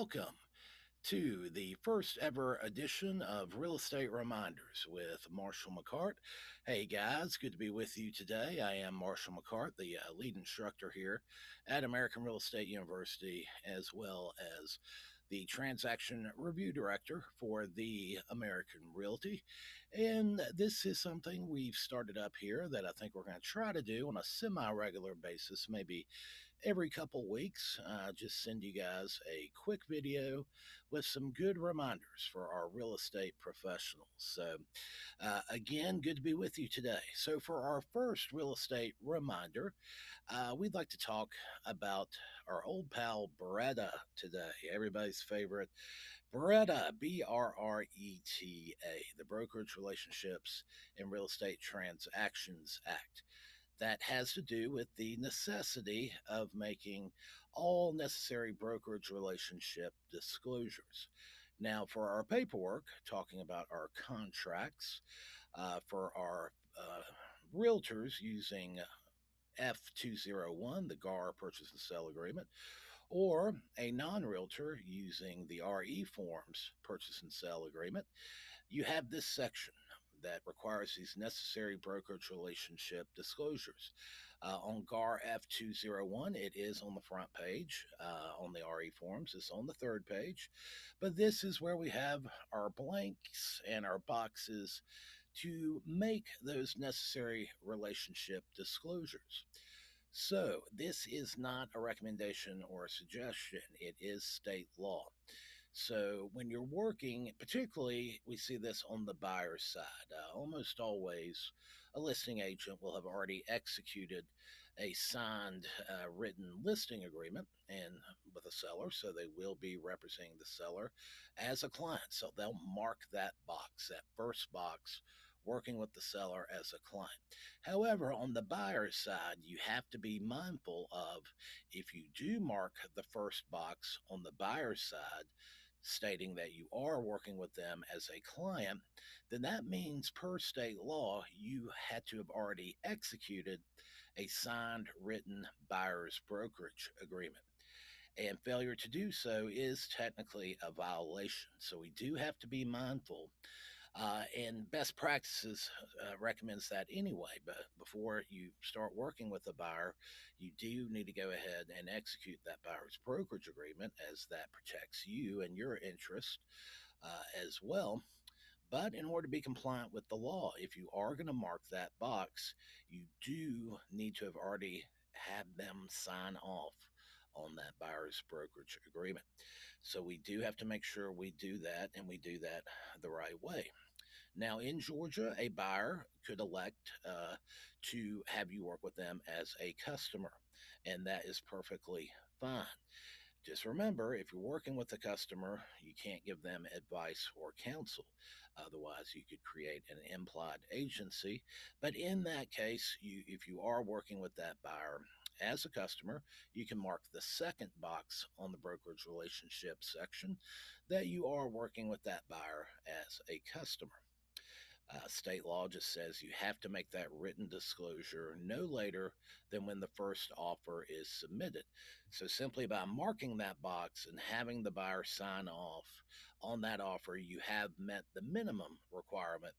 welcome to the first ever edition of Real Estate Reminders with Marshall McCart. Hey guys, good to be with you today. I am Marshall McCart, the lead instructor here at American Real Estate University, as well as the transaction review director for the American Realty. And this is something we've started up here that I think we're going to try to do on a semi regular basis, maybe every couple weeks. Just send you guys a quick video with some good reminders for our real estate professionals. So, again, good to be with you today. So, for our first real estate reminder, we'd like to talk about our old pal BRRETA today. Everybody's favorite BRRETA, BRRETA, the Brokerage Relationships and Real Estate Transactions Act. That has to do with the necessity of making all necessary brokerage relationship disclosures. Now, for our paperwork, talking about our contracts, for our realtors using F201, the GAR purchase and sale agreement, or a non realtor using the RE forms purchase and sale agreement, you have this section that requires these necessary brokerage relationship disclosures. On GAR F201, it is on the front page. On the RE forms, it's on the third page. But this is where we have our blanks and our boxes to make those necessary relationship disclosures. So, this is not a recommendation or a suggestion, it is state law. So, when you're working, particularly we see this on the buyer's side, almost always a listing agent will have already executed a signed written listing agreement and with a seller, so they will be representing the seller as a client. So, they'll mark that box, that first box, working with the seller as a client. However, on the buyer's side, you have to be mindful of if you do mark the first box on the buyer's side, stating that you are working with them as a client, then that means per state law, you had to have already executed a signed written buyer's brokerage agreement. And failure to do so is technically a violation. So we do have to be mindful, and best practices recommends that anyway. But before you start working with a buyer, you do need to go ahead and execute that buyer's brokerage agreement, as that protects you and your interest as well. But in order to be compliant with the law, if you are going to mark that box, you do need to have already had them sign off on that buyer's brokerage agreement. So we do have to make sure we do that, and we do that the right way. Now, in Georgia, a buyer could elect to have you work with them as a customer, and that is perfectly fine. Just remember, if you're working with a customer, you can't give them advice or counsel. Otherwise, you could create an implied agency. But in that case, if you are working with that buyer as a customer, you can mark the second box on the brokerage relationship section that you are working with that buyer as a customer. State law just says you have to make that written disclosure no later than when the first offer is submitted. So, simply by marking that box and having the buyer sign off on that offer, you have met the minimum requirement.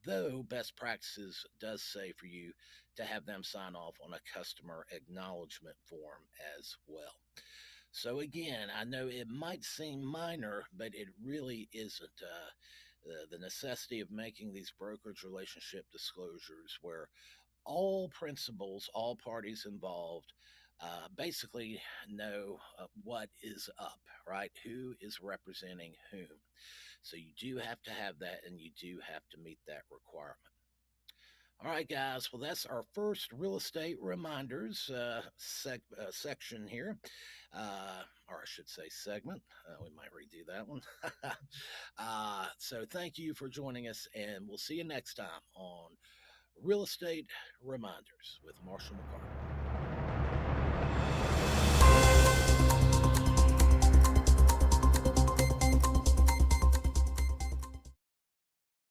Though best practices does say for you to have them sign off on a customer acknowledgement form as well. So again, I know it might seem minor, but it really isn't. The necessity of making these brokerage relationship disclosures where all principals, all parties involved, basically know what is up, right? Who is representing whom. So you do have to have that, and you do have to meet that requirement. All right, guys. Well, that's our first real estate reminders section here, or I should say segment. We might redo that one. So, thank you for joining us, and we'll see you next time on Real Estate Reminders with Marshall McCart.